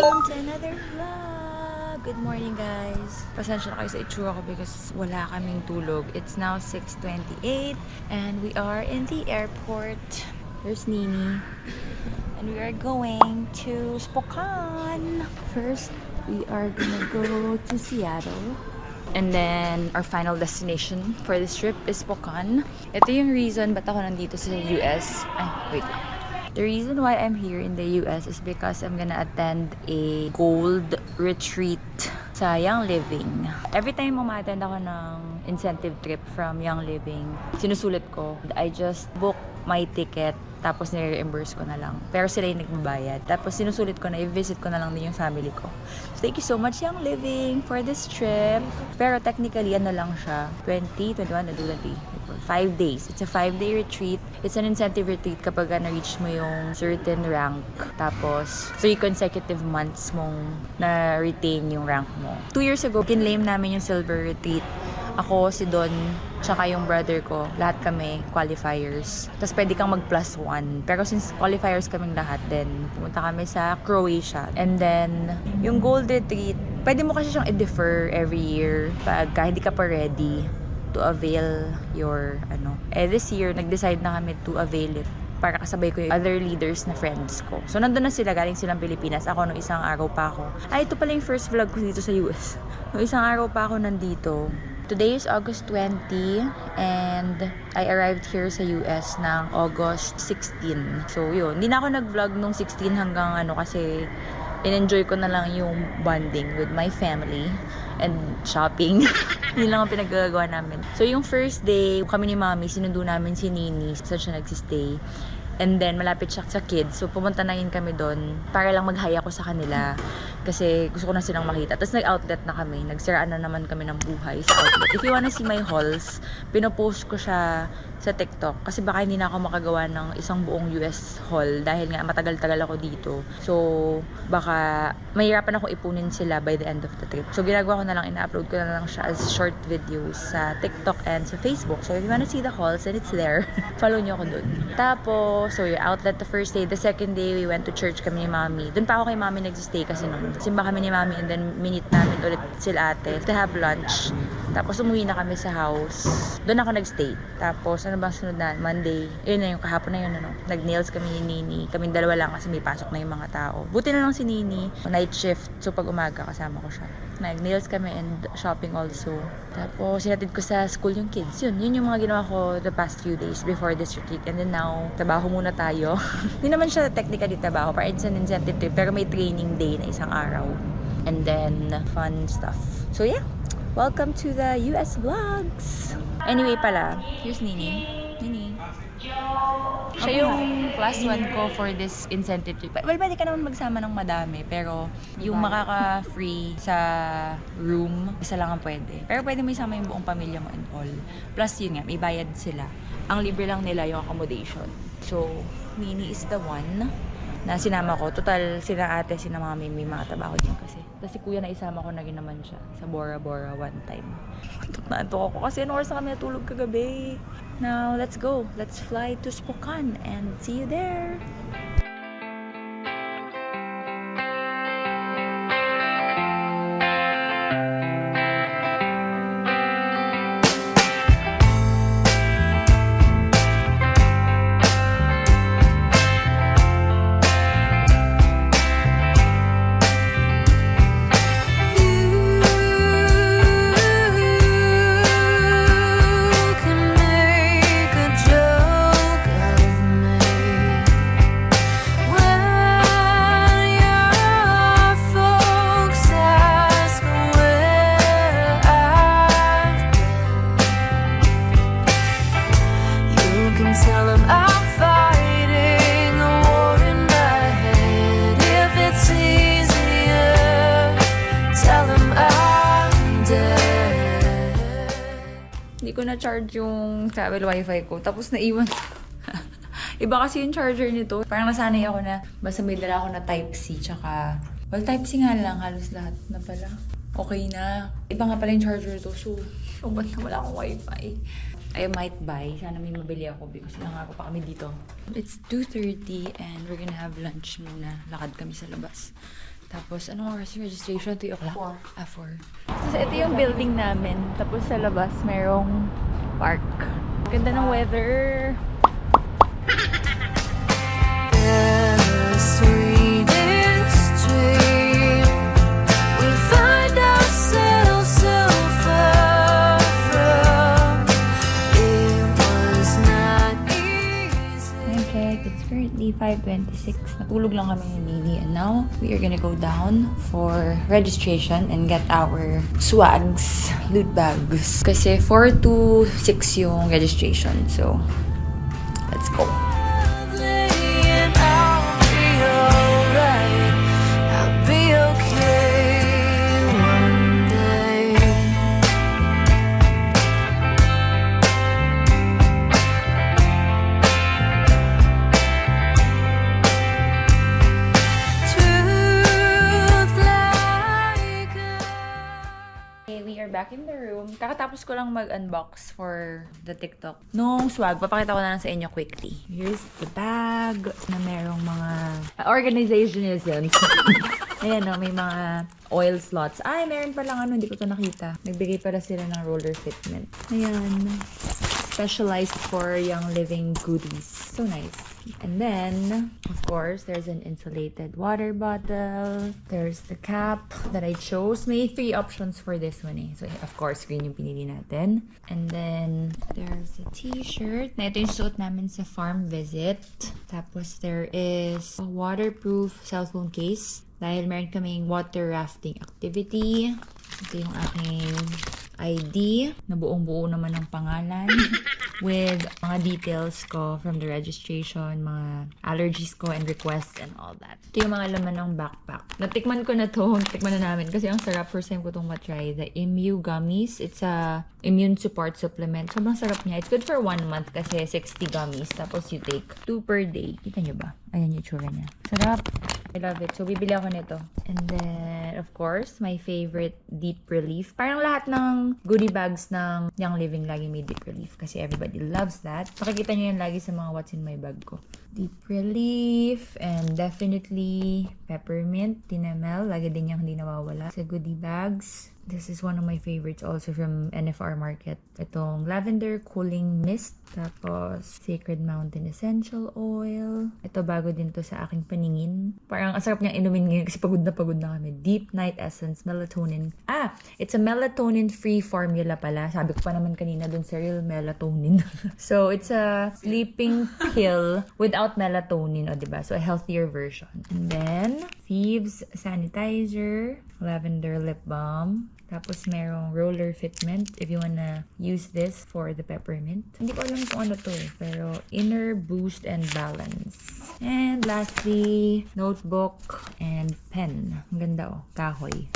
Welcome to another vlog! Good morning guys! Pasensya na kayo sa itsura ko because wala kaming tulog. It's now 6:28 and we are in the airport. There's Nini. And we are going to Spokane. First, we are gonna go to Seattle. And then, our final destination for this trip is Spokane. Ito yung reason ba't ako nandito sa US. Ay, wait lang. The reason why I'm here in the US is because I'm gonna attend a gold retreat sa Young Living. Every time umattend ako ng incentive trip from Young Living, sinusulit ko. I just book my ticket, tapos nire-reimburse ko na lang. Pero sila yung nagbabayad. Tapos sinusulit ko na, i-visit ko na lang din yung family ko. So, thank you so much, Young Living, for this trip. Pero technically, ano lang siya, 20, 21, 5 days. It's a 5-day retreat. It's an incentive retreat kapag na-reach mo yung certain rank. Tapos, 3 consecutive months mong na-retain yung rank mo. 2 years ago, kinlaim namin yung silver retreat. Ako, si Don, tsaka yung brother ko, lahat kami qualifiers. Tapos pwede kang mag+1. Pero since qualifiers kaming lahat, then pumunta kami sa Croatia. And then, yung gold retreat, pwede mo kasi siyang i-defer every year pagka hindi ka pa ready to avail your this year nag-decide na kami to avail it para kasabay ko yung other leaders na friends ko. So nandun na sila, galing silang Pilipinas. Ako nung isang araw pa ako. Ito pala yung first vlog ko dito sa US. Nung isang araw pa ako nandito. Today is August 20 and I arrived here sa US ng August 16. So yun, hindi na ako nag-vlog nung 16 hanggang kasi in-enjoy ko na lang yung bonding with my family and shopping. Yun lang ang pinaggagawa namin. So, yung first day, kami ni Mami, sinundo namin si Nini. Saan siya nagsistay. And then, malapit siya sa kids. So, pumunta na yun kami doon para lang mag-hi ako sa kanila. Kasi gusto ko na silang makita. Tapos, nag-outlet na kami. Nagsiraan na naman kami ng buhay sa outlet. If you wanna see my hauls, pinopost ko siya sa TikTok. Kasi baka hindi na ako makagawa ng isang buong US haul dahil nga matagal-tagal ako dito. So, baka mahirapan akong ipunin sila by the end of the trip. So, ginagawa ko na lang, ina-upload ko na lang siya as short videos sa TikTok and sa Facebook. So, if you wanna see the hauls, then it's there. Follow nyo ako dun. Tapos, so yung outlet the first day. The second day, we went to church kami ni Mami. Dun pa ako kay Mami nagsistay kasi nun. Simba kami ni Mami and then minute namin ulit sila ate to have lunch. Tapos umuwi na kami sa house. Doon ako nagstay. Tapos ano bang sunod na? Monday. Yun na yung kahapon na yun Nag-nails kami ni Nini. Kaming dalawa lang kasi may pasok na yung mga tao. Buti na lang si Nini. Night shift. So pag umaga kasama ko siya. Nag-nails kami and shopping also. Tapos sinatid ko sa school yung kids. Yun yung mga ginawa ko the past few days before this retreat. And then now, trabaho muna tayo. Hindi naman siya technically trabaho. Para it's an incentive trip. Pero may training day na isang araw. And then, fun stuff. So yeah. Welcome to the US vlogs! Anyway pala, here's Nini. Nini. Siya yung +1 ko for this incentive trip. Well, pwede ka naman magsama ng madami, pero yung makaka-free sa room, isa lang ang pwede. Pero pwede mo isama yung buong pamilya mo and all. Plus yun nga, may bayad sila. Ang libre lang nila yung accommodation. So, Nini is the one na sinama ko. Total, sila ate, sila mami, may mga trabaho din kasi. Tapos si kuya na isama ko na rin naman siya sa Bora Bora one time. Antok na antok ako kasi oras na kami natulog kagabi. Now, let's go. Let's fly to Spokane and see you there. Hindi ko na-charge yung travel wifi ko. Tapos naiwan. Iba kasi yung charger nito. Parang nasanay ako na basta may dala ako na Type-C. Tsaka, well, Type-C nga lang. Halos lahat na pala. Okay na. Iba nga pala yung charger nito. So, ba't na wala akong wifi? I might buy. Sana may mabili ako because nangarap pa kami dito. It's 2:30 and we're gonna have lunch muna. Lakad kami sa labas. Tapos, anong oras yung registration? 3 o'clock? 4. 4. Tapos, ito yung building namin. Tapos, sa labas, merong park. Ganda ng weather. It's currently 5:26. Natulog lang kami ni Nini. And now, we are gonna go down for registration and get our swags, loot bags. Kasi 4 to 6 yung registration. So, let's go. Back in the room. Kakatapos ko lang mag-unbox for the TikTok. Nung swag, papakita ko na lang sa inyo quickly. Here's the bag na merong mga organizationisms. Ayan o, may mga oil slots. Ay, meron palang ano, hindi ko to nakita. Nagbigay pala sila ng roller fitment. Ayan. Specialized for young living goodies. So nice. And then, of course, there's an insulated water bottle. There's the cap that I chose. May 3 options for this one eh. So, of course, green yung pinili natin. And then, there's a t-shirt. Na ito yung suot namin sa farm visit. Tapos, there is a waterproof cell phone case. Dahil meron kaming water rafting activity. Ito yung aking ID. Na buong-buo naman ng pangalan. With mga details ko from the registration, mga allergies ko and requests and all that. Ito yung mga laman ng backpack. Natikman ko na to. Natikman na namin kasi ang sarap. First time ko itong matry. The Immune Gummies. It's a immune support supplement. Sobrang sarap niya. It's good for 1 month kasi 60 gummies. Tapos you take 2 per day. Kita nyo ba? Ayan yung tsura niya. Sarap. I love it. So, bibili ako nito. And then, of course, my favorite, Deep Relief. Parang lahat ng goodie bags ng Young Living lagi may Deep Relief kasi everybody loves that. Makikita nyo yan lagi sa mga what's in my bag ko. Deep Relief and definitely Peppermint, Tinamel. Lagi din yung hindi nawawala sa goodie bags. This is one of my favorites also from NFR Market. Itong Lavender Cooling Mist. Tapos, Sacred Mountain Essential Oil. Ito bago din to sa aking paningin. Parang ang sarap niyang inumin ngayon kasi pagod na kami. Deep Night Essence Melatonin. It's a melatonin-free formula pala. Sabi ko pa naman kanina dun sa real melatonin. So, it's a sleeping pill without melatonin. O, diba? So, a healthier version. And then, Thieves Sanitizer. Lavender Lip Balm. Tapos merong roller fitment if you wanna use this for the peppermint. Hindi ko alam kung ano to eh, pero inner boost and balance. And lastly, notebook and pen. Ang ganda oh, kahoy.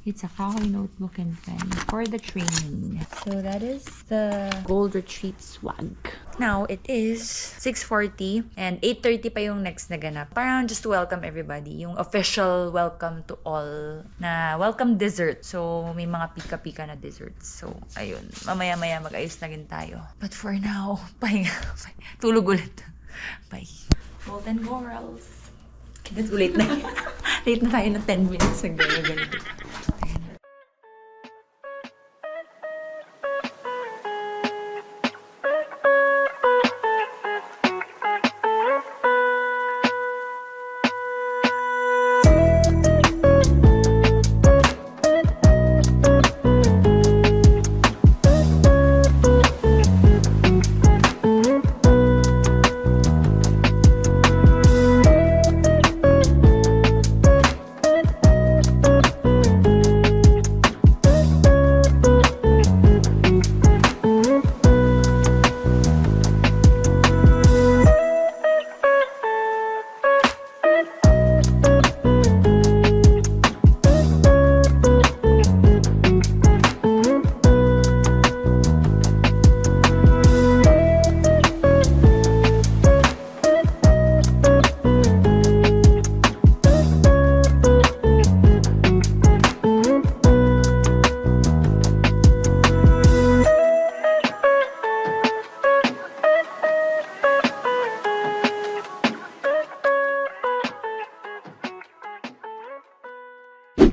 It's a kahoy notebook and pen for the training. So that is the Gold Retreat swag. Now, it is 6:40 and 8:30 pa yung next na ganap. Parang just to welcome everybody. Yung official welcome to all na welcome dessert. So, may mga pika-pika na desserts. So, ayun. Mamaya-maya mag-ayos na rin tayo. But for now, pahinga. Tulog ulit. Bye. Golden Corals. That's late na. Late na tayo ng 10 minutes. Nag-ganito.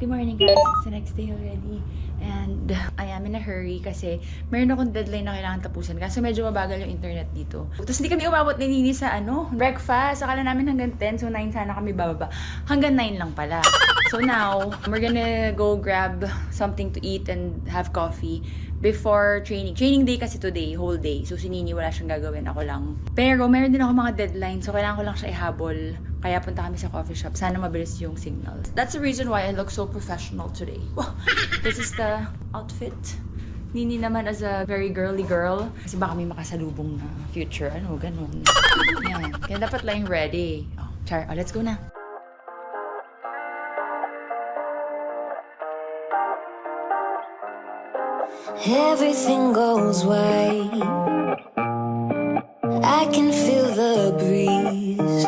Good morning guys, it's the next day already. And I am in a hurry kasi meron akong deadline na kailangan tapusin kasi medyo mabagal yung internet dito. Tapos hindi kami umabot ni Nini sa breakfast. Akala namin hanggang 10, so 9 sana kami bababa. Hanggang 9 lang pala. So now, we're gonna go grab something to eat and have coffee before training. Training day kasi today, whole day. So si Nini wala siyang gagawin, ako lang. Pero meron din ako mga deadline, so kailangan ko lang siya ihabol. Kaya punta kami sa coffee shop. Sana mabilis yung signal. That's the reason why I look so professional today. This is the outfit. Nini naman as a very girly girl. Kasi baka may makasalubong na future. Ganun. Yan. Kaya dapat lang ready. Char, let's go na. Everything goes right. I can feel the breeze.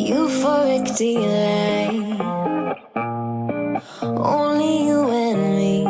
Euphoric delight. Only you and me.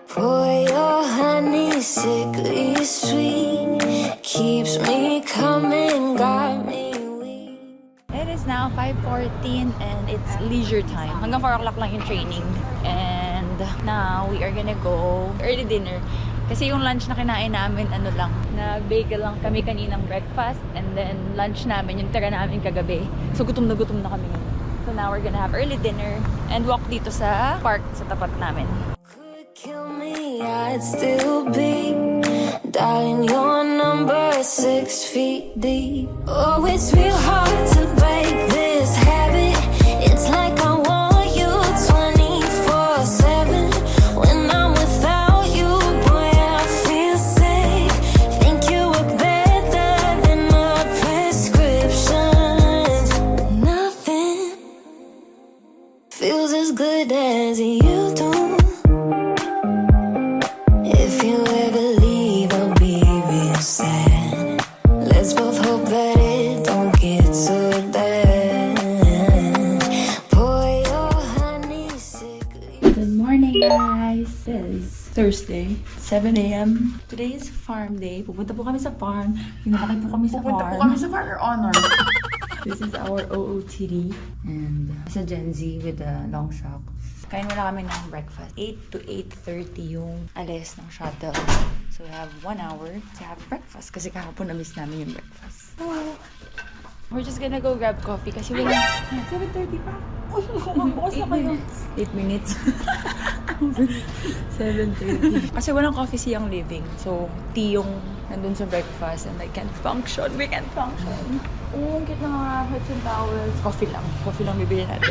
Pour your honey, sickly sweet. Keeps me coming, got me weak. It is now 5:14 and it's leisure time. Hanggang 4 o'clock lang yung training. And now we are gonna go early dinner. Kasi yung lunch na kinain namin, nag-bagel lang kami kaninang breakfast. And then lunch namin, yung tira namin kagabi. So gutom na kami ngayon. So now we're gonna have early dinner and walk dito sa park sa tapat namin. Could kill me, I'd still be dialing your number 6 feet deep. Oh, it's real hard to break this habit. It's like I want you 24/7. When I'm without you, boy, I feel sick. Think you work better than my prescriptions. Nothing feels as good as you do. If you ever leave, I'll be real sad. Let's both hope that it don't get so bad. Pour your honey, sickly. Good morning guys! It's Thursday, 7 a.m. Today is farm day. Pupunta po kami sa farm. Pinakakit po kami sa farm. Pupunta po kami sa Farmer Honor. This is our OOTD and sa Gen Z with the long socks. Kain muna kami ng breakfast. 8 to 8:30 yung alis ng shuttle. So we have 1 hour to have breakfast kasi kahapon na-miss namin yung breakfast. So, we're just gonna go grab coffee kasi wala. 7:30 pa. Uy, bukas na kayo. 8 minutes. 7:30. Kasi walang coffee siyang living. So, tea yung nandun sa breakfast and I can't function. We can't function. Oh, ang cute na mga hats and towels. Coffee lang. Coffee lang bibili natin.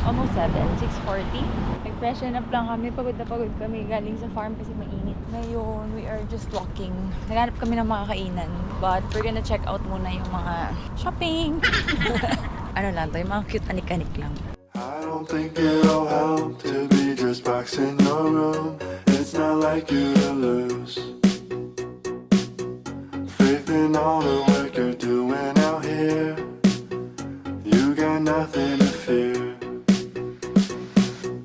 almost 7, 6:40. Nag-freshen up lang kami. Pagod na pagod kami galing sa farm kasi mainit Ngayon, we are just walking. Naghanap kami ng mga kainan. But we're gonna check out muna yung mga shopping. Ano lang to, yung mga cute anik-anik lang. I don't think it'll help to be just boxing your room. It's not like you to lose faith in all the work you're doing out here. You got nothing to fear.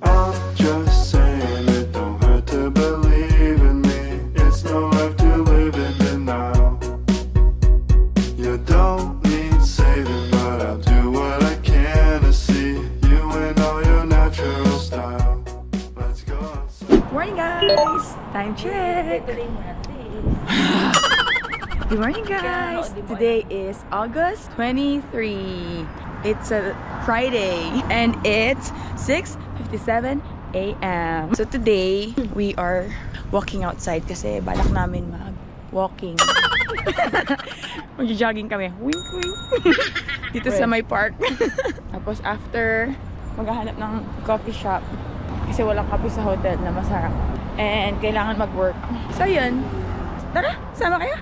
I'm just saying it don't hurt to believe in me. It's no life to live in the now. You don't need saving, but I'll do what I can to see you in all your natural style. Let's go outside. Morning, guys! Time check! Good morning, guys! Today is August 23. It's a Friday and it's 6:57 a.m. So today, we are walking outside kasi balak namin mag-walking. Mag-jogging kami. Wink, wink. Dito sa may park. Tapos after, maghahanap ng coffee shop kasi walang kape sa hotel na masarap. And kailangan mag-work. So yun. Tara, sama kayo.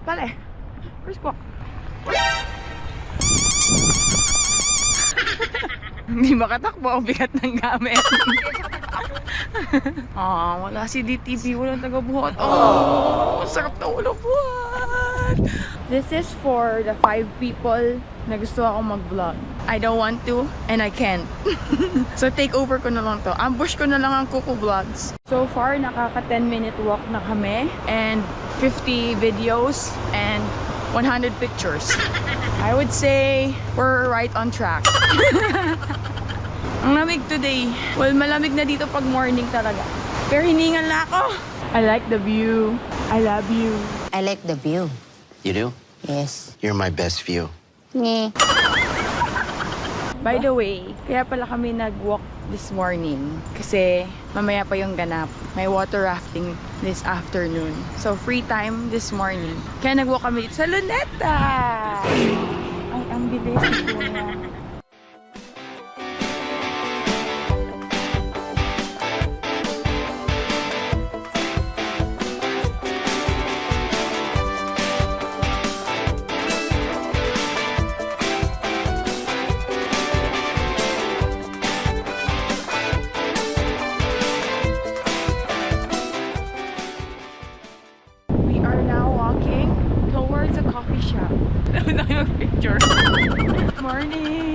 Tale, first walk. Hindi makatakbo, ang bigat ng gamit. Wala si DTV, walang taga-buhat. Sarap na ulo buhat. This is for the 5 people na gusto ako mag-vlog. I don't want to, and I can't. So take over ko na lang to. Ambush ko na lang ang Kuko Vlogs. So far, nakaka 10-minute walk na kami. And 50 videos and 100 pictures. I would say we're right on track. Ang lamig today. Well, malamig na dito pag morning talaga. Pero hiningal na ako. I like the view. I love you. I like the view. You do? Yes. You're my best view. Nye. By the way, kaya pala kami nag-walk this morning. Kasi mamaya pa yung ganap. May water rafting this afternoon. So free time this morning. Kaya nag-walk kami sa Luneta. Ay, ang bilis nito na. Towards a coffee shop. That was my picture. Morning!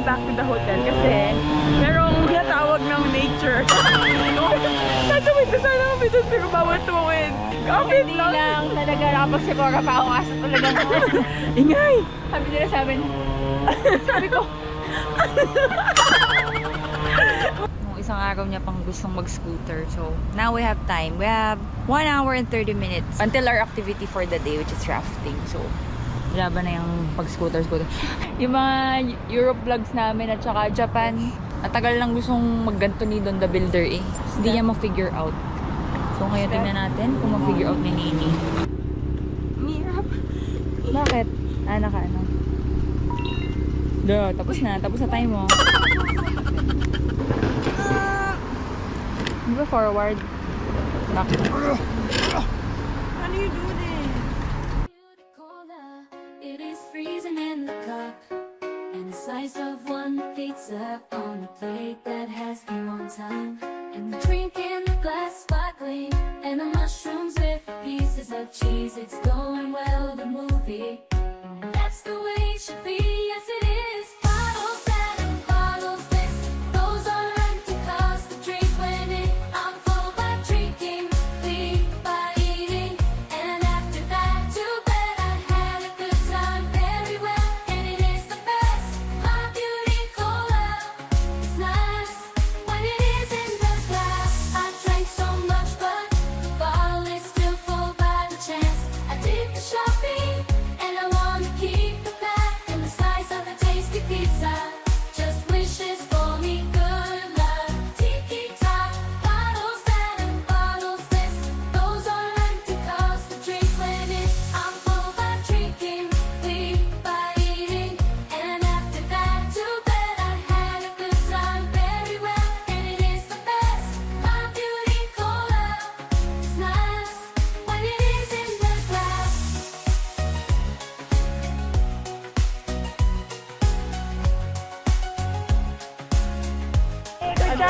Back to the hotel kasi merong tinatawag ng nature. Tatawid na sana kami doon pero bawal tuwid. Kapit lang. Talaga nakapagsimora pa ako kasi talaga mo. Ingay! Sabi nila sa amin. Sabi ko. Nung isang araw niya pang gustong mag-scooter. So, now we have time. We have 1 hour and 30 minutes until our activity for the day, which is rafting. So, laban na yung pag-scooter. Yung mga Europe vlogs namin at saka Japan, matagal lang gustong magganto ni Don the Builder eh. Hindi niya ma-figure out. So ngayon tingnan natin kung ma-figure out ni Nini. Mirap. Bakit? Naka ano? Tapos na time mo. Di ba forward? Bakit? Ano you do this? It is freezing in the cup, and a slice of one pizza on the plate that has been one time, and the drink in the glass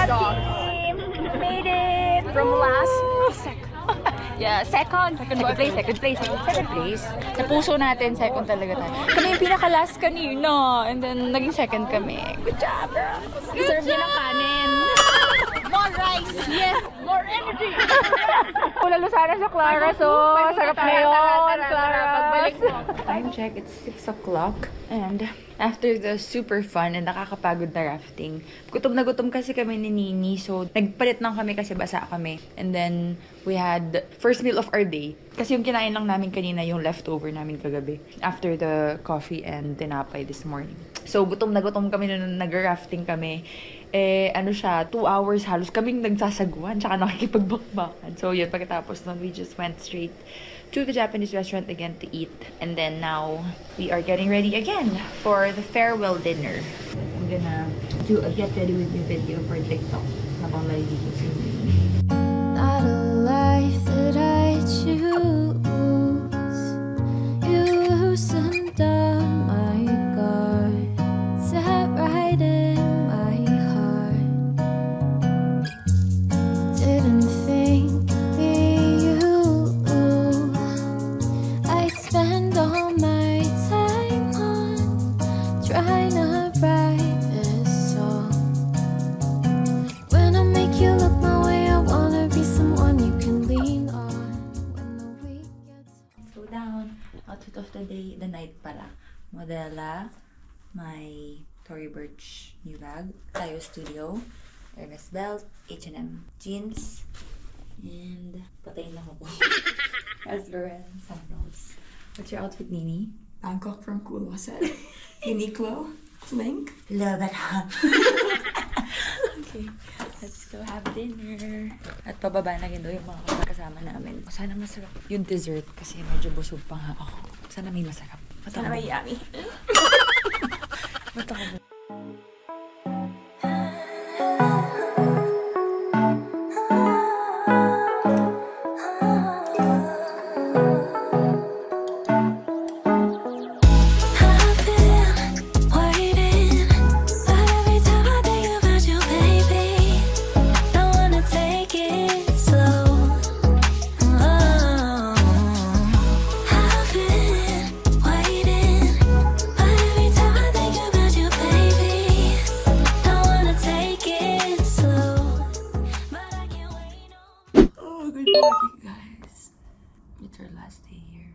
team made it from last second place. Sa puso natin, second talaga tayo. Kami yung pinaka-last kanina. And then, naging second kami. Good job, girls! Deserve niya ng kanin. More rice. Yes, more energy. Lalo sana sa Clara, so sarap na yun, Clara. Pagbalik mo. Time check, it's 6 o'clock. And after the super fun and nakakapagod na rafting, gutom na gutom kasi kami ni Nini. So, nagpalit lang kami kasi basa kami. And then, we had first meal of our day. Kasi yung kinain lang namin kanina yung leftover namin kagabi. After the coffee and tinapay this morning. So, gutom na gutom kami nung nag-rafting kami. Ano siya, 2 hours halos kaming nagsasagwan, tsaka nakikipagbakbakan. So, yun, pagkatapos nun, we just went straight to the Japanese restaurant again to eat. And then now, we are getting ready again for the farewell dinner. I'm gonna do a get ready with me video for TikTok. Habang naliligo si Nini. Not a life that I choose. You loosened up my guard, sat right in my heart. Didn't think you I'd spend all my time on trying to write this song. When I make you look my way, I wanna be someone you can lean on when the week gets Slow down. Outfit of the day, the night pala. Modella, my Tory Burch new bag, Tayo Studio, Hermes belt, H&M jeans, and patay na ako. Ralph Lauren sandals. What's your outfit, Nini? Bangkok from Kulasan. Uniqlo. Flink. Love it, huh? Okay, let's go have dinner. At pababa na rin daw yung mga kasama namin. Sana masarap yung dessert kasi medyo busog pa nga ako. Sana may masarap. Sana may yummy. Ba't ako ba? I've been waiting, but every time I think about you, baby, I wanna take it slow. Oh, I've been waiting, but every time I think about you, baby, I wanna take it slow. But I can't wait no. Oh, good morning, guys. It's our last day here,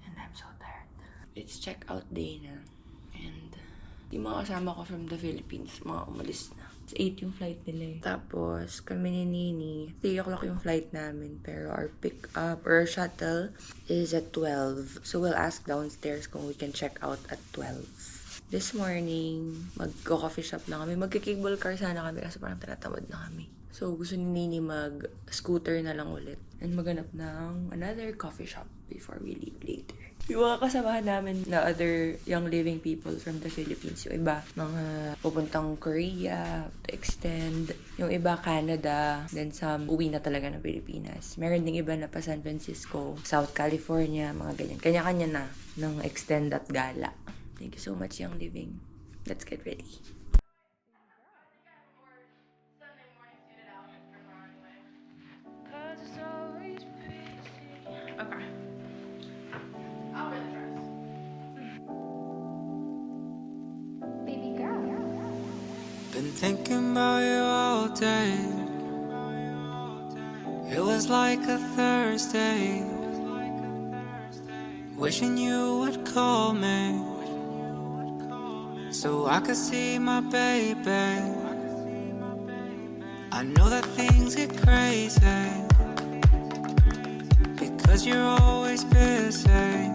and I'm so tired. It's check-out day na, and yung mga kasama ko from the Philippines, mga umalis na. It's 8 yung flight nila eh. Tapos, kami ni Nini, 3 o'clock yung flight namin, pero our pick-up or our shuttle is at 12. So, we'll ask downstairs kung we can check out at 12. This morning, mag-coffee shop na kami. Magka-cable car sana kami kasi parang tinatamad na kami. So, gusto ni Nini mag-scooter na lang ulit and maghanap ng another coffee shop before we leave later. Yung mga kasamahan namin na other young living people from the Philippines, yung iba, mga pupuntang Korea to extend, yung iba Canada, then some uwi na talaga ng Pilipinas. Meron ding iba na pa San Francisco, South California, mga ganyan. Kanya-kanya na ng extend at gala. Thank you so much, Young Living. Let's get ready. Okay. Baby girl. Been thinking about you all day. It was like a Thursday. Wishing you would call me so I could see my baby. I know that things get crazy because you're always busy.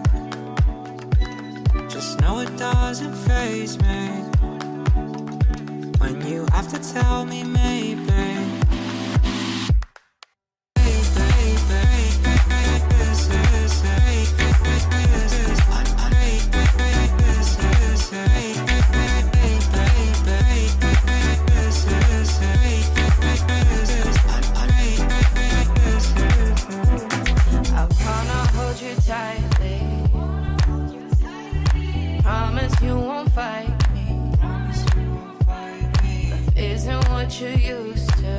Just know it doesn't faze me when you have to tell me maybe. I wanna hold you tightly. Promise you won't fight me. Love isn't what you used to.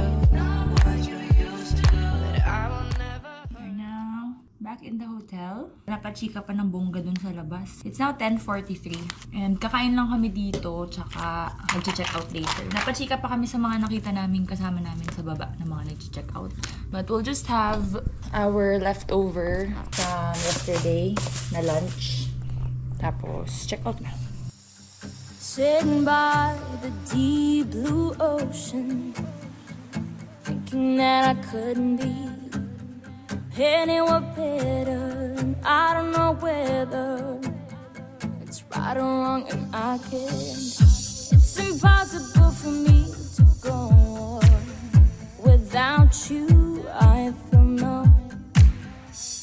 back in the hotel. Napachika pa ng bongga dun sa labas. It's now 10:43. And kakain lang kami dito, tsaka mag-check out later. Napachika pa kami sa mga nakita namin kasama namin sa baba na mga nag-check out. But we'll just have our leftover from yesterday na lunch. Tapos, check out na. Sitting by the deep blue ocean, thinking that I couldn't be anyone better. And I don't know whether it's right or wrong, and I can't. It's impossible for me to go on without you. I feel numb.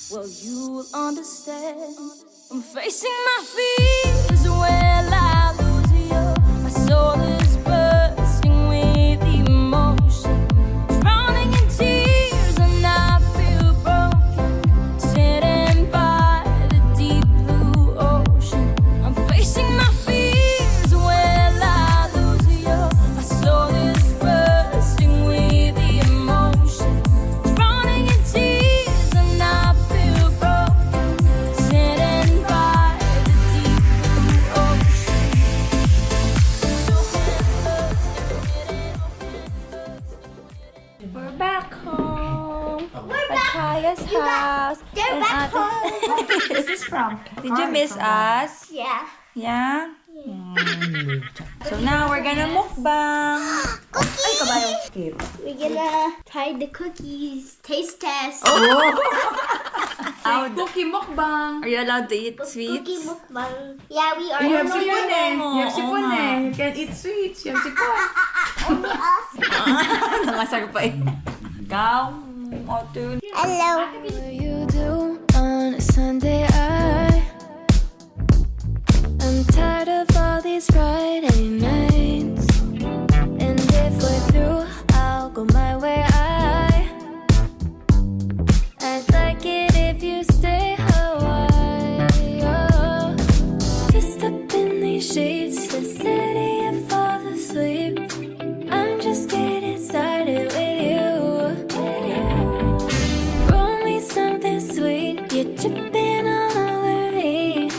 Well, you'll understand. I'm facing my fears. Well, I lose you. My soul is bursting with emotion, drowning in tears, and I feel broken. Sitting by the deep blue ocean, I'm facing my fears. Well, I lose you. My soul is bursting with emotion, drowning in tears, and I feel broken. Sitting by the deep blue ocean. We're back home. We're at Kaya's house. They're back home. Where's this from? Did you miss us? Yeah. Yeah? So now we're gonna mukbang. Cookies! We're gonna try the cookies. Taste test. Cookie mukbang. Are you allowed to eat sweets? Cookie mukbang. Yeah, we are. You have sipon eh. Oo, You have sipon oo nga. eh. You can eat sweets. You have sipon. Only us. Nangasar pa eh. Ikaw, Otun. Hello. What you do on a Sunday? I'm tired of all these Friday nights, and if we're through, I'll go my way. I'd like it if you stay a while. Just up in these sheets, the city and fall asleep. I'm just getting started with you. Roll me something sweet, you're tripping all over me.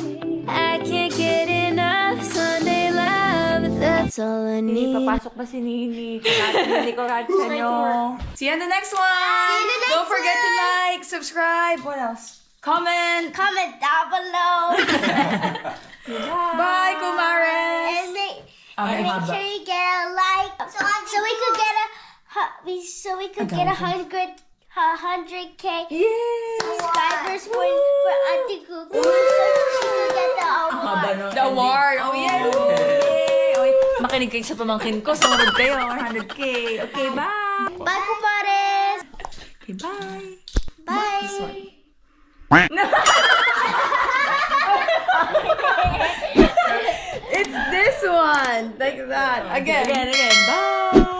I can't get enough Sunday love, that's all I need. Papasok ba si Nini? Hindi ko kahit sa nyo. See you in the next one! See you in the next Don't forget to one. like, subscribe, what else? Comment! Comment down below. Bye, Kumares! And make sure you get a like, so we could get a 100K subscribers for Auntie Cuckoo, so she could get the award. The award! Oh, yeah! Yay! Okay. Makinig kayo sa pamangkin ko. Sumunod kayo. 100K. Okay, bye! Bye, kumares! Okay, bye! Bye! It's this one! Like that. Again. Again. Bye!